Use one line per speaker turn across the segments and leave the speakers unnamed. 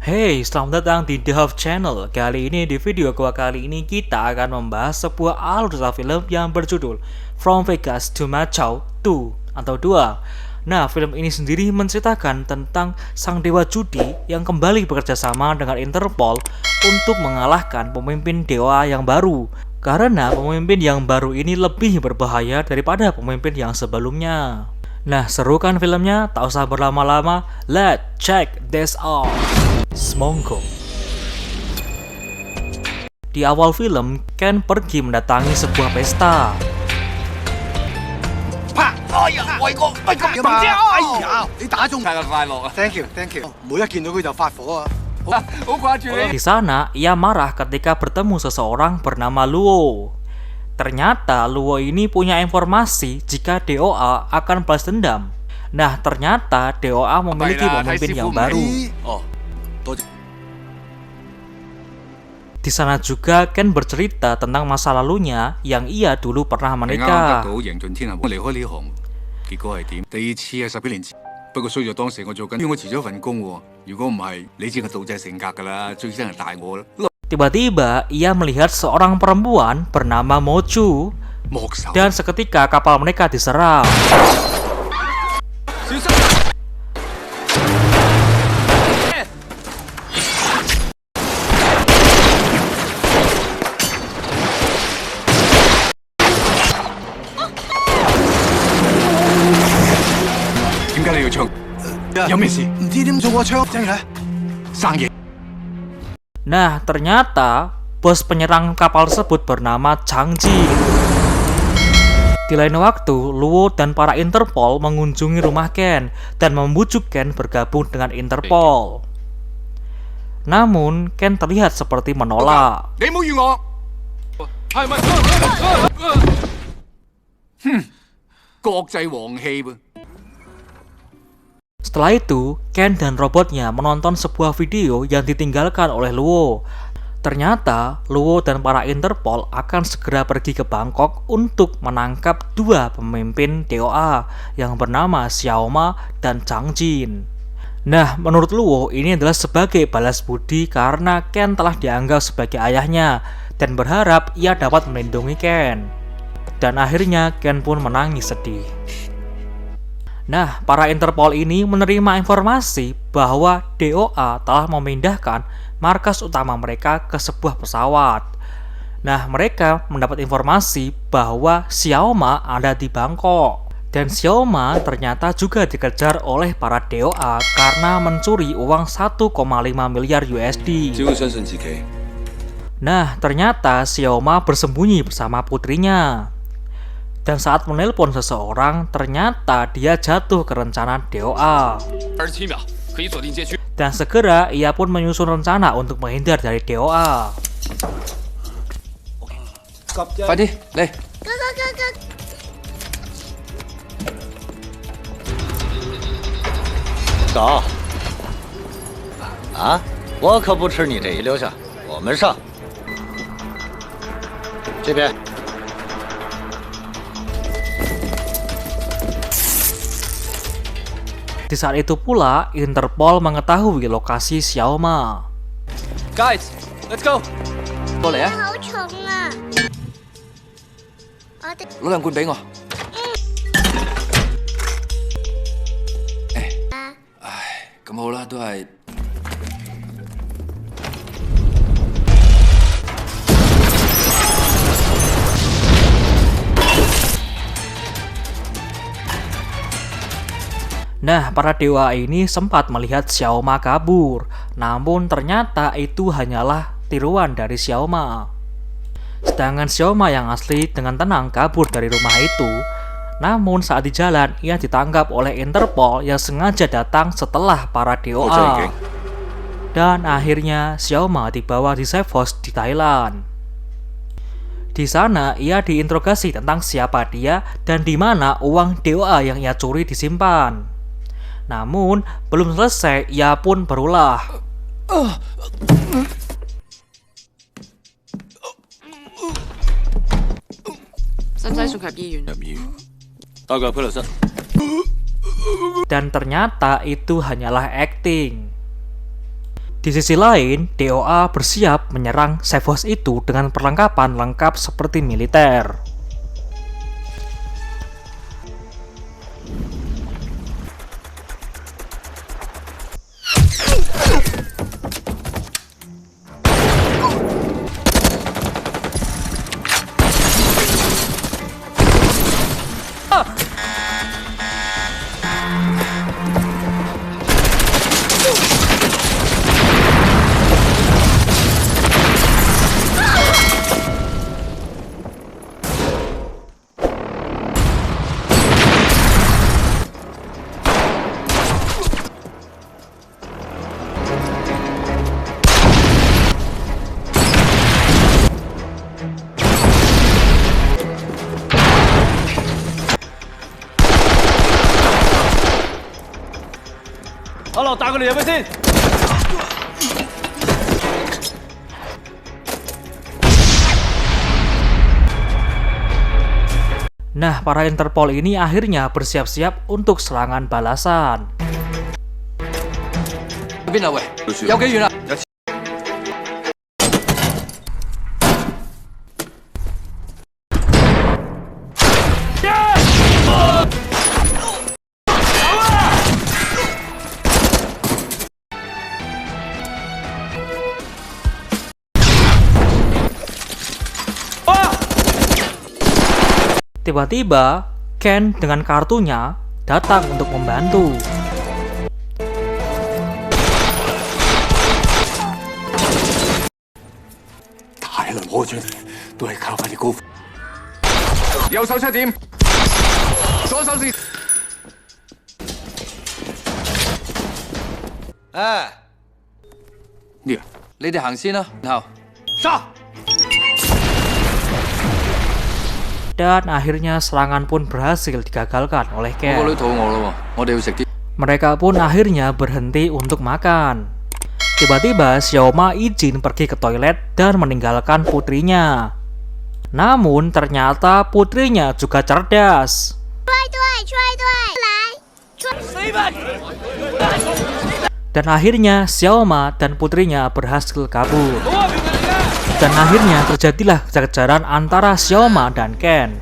Hey, selamat datang di The Half Channel. Kali ini di video gua kali ini kita akan membahas sebuah alur cerita film yang berjudul From Vegas to Macau 2 atau 2. Nah, film ini sendiri menceritakan tentang sang dewa judi yang kembali bekerja sama dengan Interpol untuk mengalahkan pemimpin dewa yang baru. Karena pemimpin yang baru ini lebih berbahaya daripada pemimpin yang sebelumnya. Nah, seru kan filmnya? Tak usah berlama-lama, let's check this out. Semongko. Di awal film, Ken pergi mendatangi sebuah pesta. Di sana, ia marah ketika bertemu seseorang bernama Luo. Ternyata Luo ini punya informasi jika DOA akan balas dendam. Nah, ternyata DOA memiliki pemimpin yang baru. Di sana juga Ken bercerita tentang masa lalunya yang ia dulu pernah menikah. Tiba-tiba ia melihat seorang perempuan bernama Mochu dan seketika kapal mereka diserang. Nah, ternyata bos penyerang kapal tersebut bernama Chang Jin. Di lain waktu, Luo dan para Interpol mengunjungi rumah Ken dan membujuk Ken bergabung dengan Interpol. Namun, Ken terlihat seperti menolak. Setelah itu, Ken dan robotnya menonton sebuah video yang ditinggalkan oleh Luo. Ternyata, Luo dan para Interpol akan segera pergi ke Bangkok untuk menangkap dua pemimpin DOA yang bernama Xiaoma dan Chang Jin. Nah, menurut Luo ini adalah sebagai balas budi karena Ken telah dianggap sebagai ayahnya dan berharap ia dapat melindungi Ken. Dan akhirnya Ken pun menangis sedih. Nah, para Interpol ini menerima informasi bahwa DOA telah memindahkan markas utama mereka ke sebuah pesawat. Nah, mereka mendapat informasi bahwa Xiaoma ada di Bangkok. Dan Xiaoma ternyata juga dikejar oleh para DOA karena mencuri uang 1,5 miliar USD. Nah, ternyata Xiaoma bersembunyi bersama putrinya. Dan saat menelpon seseorang, ternyata dia jatuh ke rencana DOA. Dan segera ia pun menyusun rencana untuk menghindar dari DOA. Di saat itu pula, Interpol mengetahui lokasi Xiaoma.
Guys, let's go. Boleh ya? Lo yang kunting oh. Kamu lah tuh ay.
Nah, para dewa ini sempat melihat Xiaoma kabur, namun ternyata itu hanyalah tiruan dari Xiaoma. Sedangkan Xiaoma yang asli dengan tenang kabur dari rumah itu. Namun saat di jalan, ia ditangkap oleh Interpol yang sengaja datang setelah para DOA. Dan akhirnya Xiaoma dibawa di safe house di Thailand. Di sana, ia diinterogasi tentang siapa dia dan di mana uang DOA yang ia curi disimpan. Namun, belum selesai, ia pun berulah. Dan ternyata itu hanyalah acting. Di sisi lain, DOA bersiap menyerang Savos itu dengan perlengkapan lengkap seperti militer.
Hello，帶佢哋入去先。
Nah, para Interpol ini akhirnya bersiap-siap untuk serangan balasan.
去邊啊？喂，有幾遠啊？Tiba-tiba,
Ken dengan kartunya datang untuk membantu.
你哋行先啦，然後殺。
Dan akhirnya serangan pun berhasil digagalkan oleh
個
Ken.
女肚餓咯喎，我哋要食啲。
Mereka pun akhirnya berhenti untuk makan. Tiba-tiba Xiaoma izin pergi ke toilet dan meninggalkan putrinya. Namun ternyata putrinya juga cerdas. Dan akhirnya Xiaoma dan putrinya berhasil kabur. Dan akhirnya terjadilah kejar-kejaran antara Xiaoma dan Ken.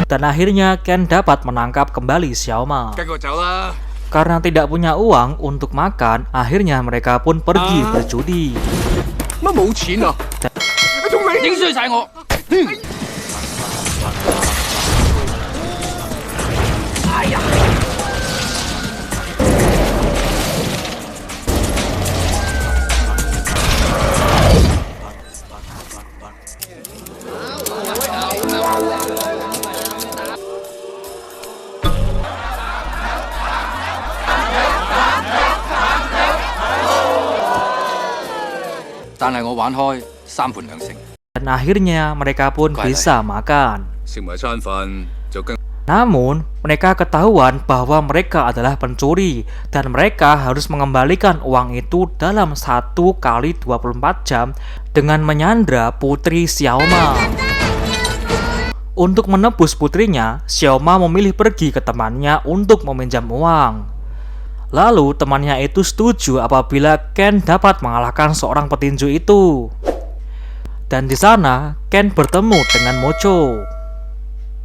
Dan akhirnya Ken dapat menangkap kembali Xiaoma. Karena tidak punya uang untuk makan, akhirnya mereka pun pergi berjudi.
乜冇錢啊？仲未
影衰晒我。 但係我玩開3盤2成。
Dan akhirnya mereka pun bisa makan.
食埋餐飯就跟
Namun, mereka ketahuan bahwa mereka adalah pencuri dan mereka harus mengembalikan uang itu dalam 1 kali 24 jam dengan menyandra putri Xiaoma. Untuk menebus putrinya, Xiaoma memilih pergi ke temannya untuk meminjam uang. Lalu temannya itu setuju apabila Ken dapat mengalahkan seorang petinju itu. Dan di sana, Ken bertemu dengan Mocho.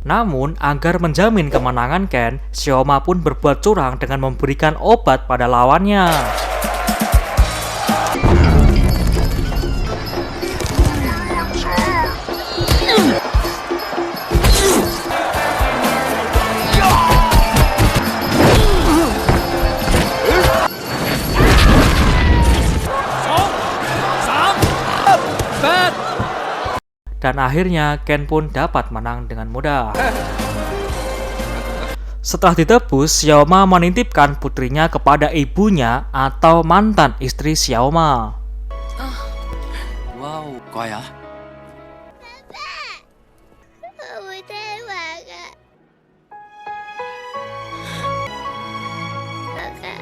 Namun, agar menjamin kemenangan Ken, Xiaoma pun berbuat curang dengan memberikan obat pada lawannya. Dan akhirnya Ken pun dapat menang dengan mudah. Setelah ditebus, Xiaoma menitipkan putrinya kepada ibunya atau mantan istri Xiaoma.
Wow, 乖啊！
我不太晚了。爸爸，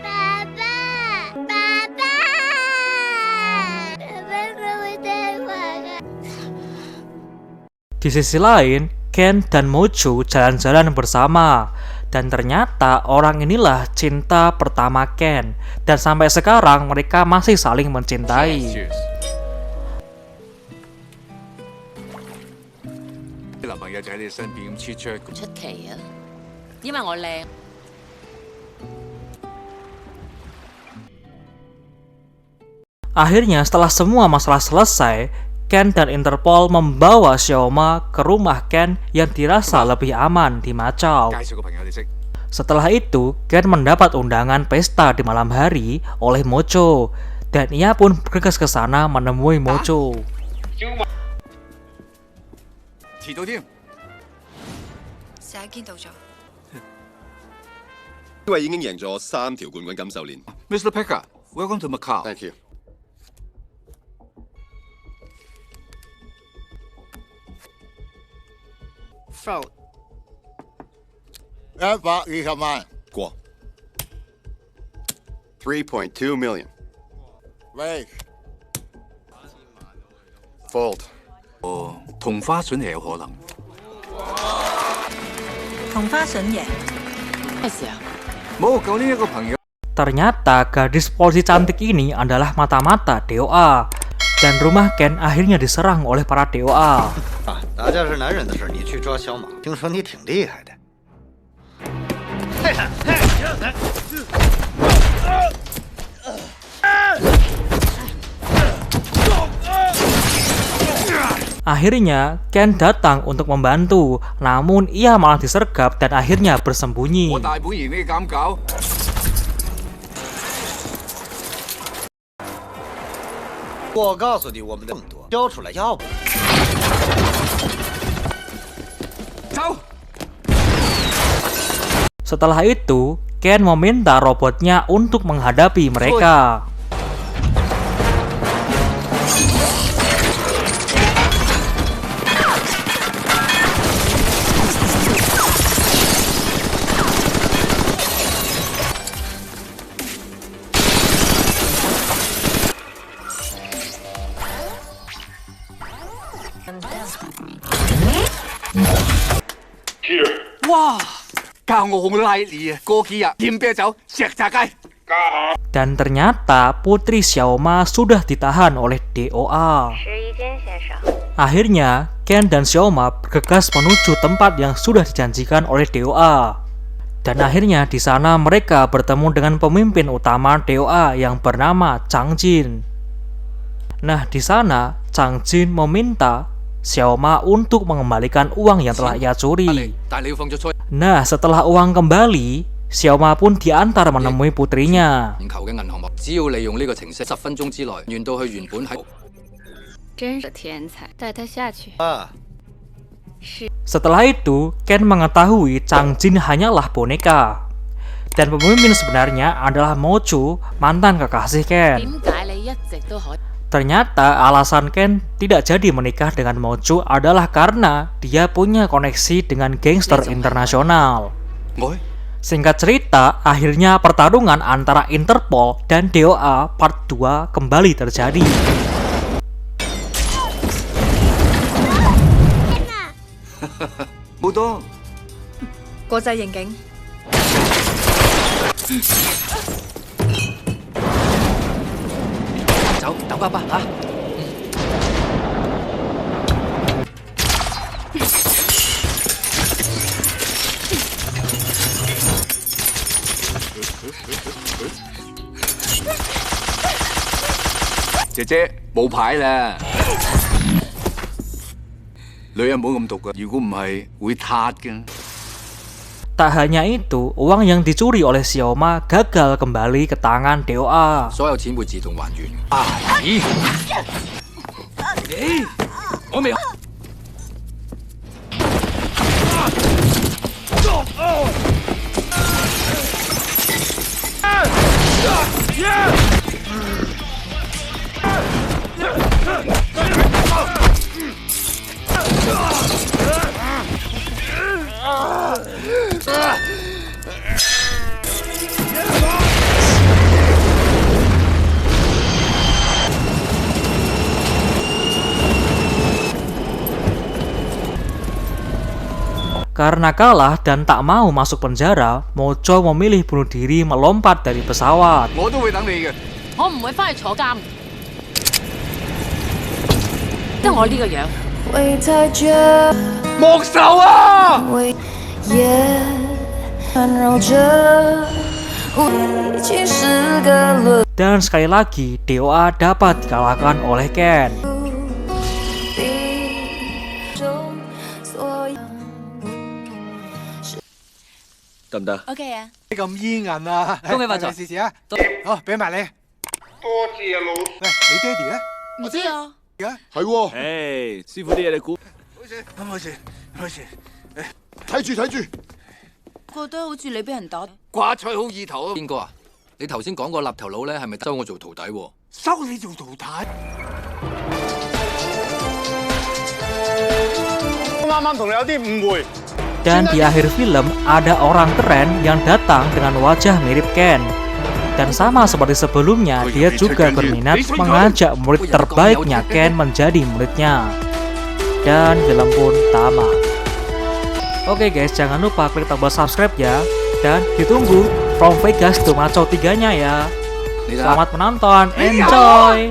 爸爸，爸爸，我太晚了。
Di sisi lain, Ken dan Mojo jalan-jalan bersama. Dan ternyata orang inilah cinta pertama Ken. Dan sampai sekarang mereka masih saling mencintai.
Cheers。啲男朋友就喺你身邊咁黐出。
出奇啊，因為我靚。
Akhirnya setelah semua masalah selesai, Ken dan Interpol membawa Xiaoma ke rumah Ken yang dirasa lebih aman di Macau.
介紹個朋友你識。
Setelah itu, Ken mendapat undangan pesta di malam hari oleh Mojo, dan ia pun bergegas ke sana menemui Mojo.
遲到添。
成日見到咗。
因為已經贏咗3條冠軍錦繡年。
Mr. Pekka，welcome to Macau。
Thank you。Fraud。
120萬，
過。3.2 million。
喂，
Fold。
同花順係有可能。
同花順贏。
咩事啊？
冇，舊年一個朋友。
Ternyata gadis polisi cantik ini adalah mata-mata DOA, dan rumah Ken akhirnya diserang oleh para DOA.
打架是男人的事，你去抓小马，听说你挺厉害的。
Akhirnya, Ken datang untuk membantu, namun ia malah disergap dan akhirnya bersembunyi.
我大本營你敢搞？
我告诉你，我们的更多，交出来要不？
走！
Setelah itu, Ken meminta robotnya untuk menghadapi mereka.
Wow， 教我好拉你啊！過幾日飲啤酒石炸雞。
Dan ternyata putri Xiaoma sudah ditahan oleh DOA.
11间先生，
Akhirnya, Ken dan Xiaoma bergegas menuju tempat yang sudah dijanjikan oleh DOA. Dan akhirnya di sana mereka bertemu dengan pemimpin utama DOA yang bernama Chang Jin. Nah, di sana Chang Jin meminta Xiaoma untuk mengembalikan uang yang telah ia curi.
但係你要放咗出
Nah, setelah uang kembali, Xiaoma pun diantar menemui putrinya.
求嘅銀行幕，只要利用呢個程式，10分鐘之內原到去原本喺。
真是天才，带他下去。
啊，
Setelah itu, Ken mengetahui Chang Jin hanyalah boneka. Dan pemimpin sebenarnya adalah Mojo, mantan kekasih Ken.
點解你一直都可以？
Ternyata alasan Ken tidak jadi menikah dengan Mojo adalah karena dia punya koneksi dengan gangster internasional.
我
Singkat cerita, akhirnya pertarungan antara Interpol dan DOA Part 2 kembali terjadi.
冇多。
國際刑警。
走，等爸爸啊！
姐姐冇牌啦，女人唔好咁毒噶，如果唔係會塌嘅。
Tak hanya itu, uang yang dicuri oleh Xiaoma gagal kembali ke tangan DOA.
所有錢會自動還原。
咦？我未
Karena kalah dan tak mau masuk penjara, Mojo memilih bunuh diri melompat dari pesawat.
我都會等你嘅。
我唔會翻去坐監。得我呢個樣，
为他着，
莫手啊！
为夜缠绕着，已经是个轮
Dan sekali lagi, DOA dapat dikalahkan oleh Ken.
地中所有。
得唔得？
OK 啊。
你咁煙韌啊！
恭喜發財
試試啊！好，俾埋你。多謝老。喂，你爹哋咧？
唔知啊。
係喎，
唉，師傅啲嘢你估？
開始。
睇住睇住。
覺得好似你俾人打。
掛菜好意頭啊！
邊個啊？你頭先講個立頭佬咧，係咪收我做徒弟喎？
收你做徒弟？
啱啱同你有啲誤會。
Dan di akhir film, ada orang keren yang datang dengan wajah mirip Ken. Dan sama seperti sebelumnya, dia juga berminat mengajak murid terbaiknya Ken menjadi muridnya. Dan film pun tamat. Oke guys, jangan lupa klik tombol subscribe ya. Dan ditunggu From Vegas to Macau 3-nya ya. Selamat menonton, enjoy!